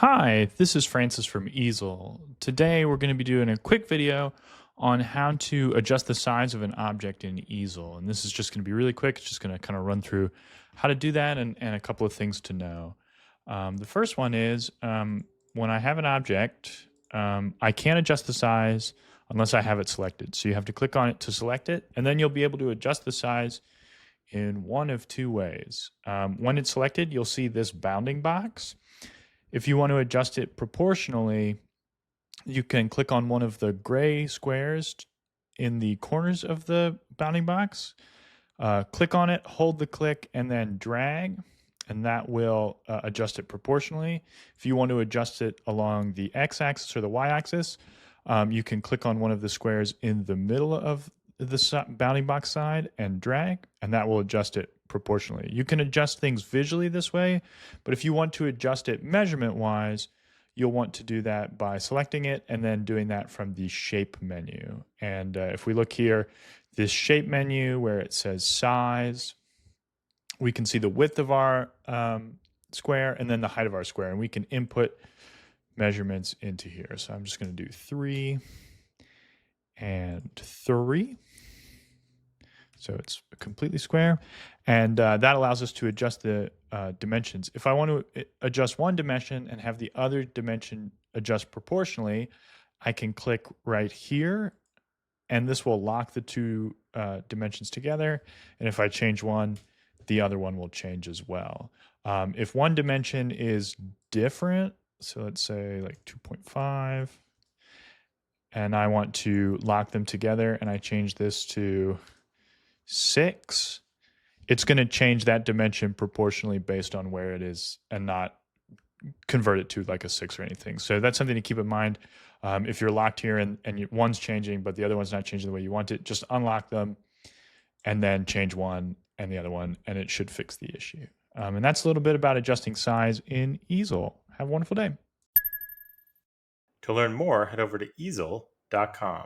Hi, this is Francis from Easel. Today we're going to be doing a quick video on how to adjust the size of an object in Easel. And this is just going to be really quick. It's just going to kind of run through how to do that and a couple of things to know. The first one is when I have an object, I can't adjust the size unless I have it selected. So you have to click on it to select it, and then you'll be able to adjust the size in one of two ways. When it's selected, you'll see this bounding box. If you want to adjust it proportionally, you can click on one of the gray squares in the corners of the bounding box. Click on it, hold the click, and then drag, and that will adjust it proportionally. If you want to adjust it along the x-axis or the y-axis, you can click on one of the squares in the middle of the bounding box side and drag, and that will adjust it proportionally. You can adjust things visually this way, but if you want to adjust it measurement wise, you'll want to do that by selecting it and then doing that from the shape menu. And if we look here, this shape menu where it says size, we can see the width of our square and then the height of our square, and we can input measurements into here. So I'm just going to do 3 and 3. So it's completely square, and that allows us to adjust the dimensions. If I want to adjust one dimension and have the other dimension adjust proportionally, I can click right here, and this will lock the two dimensions together. And if I change one, the other one will change as well. If one dimension is different, so let's say like 2.5, and I want to lock them together, and I change this to 6, it's going to change that dimension proportionally based on where it is and not convert it to like a 6 or anything. So that's something to keep in mind. If you're locked here and one's changing, but the other one's not changing the way you want it, just unlock them and then change one and the other one, and it should fix the issue. And that's a little bit about adjusting size in Easel. Have a wonderful day. To learn more, head over to easel.com.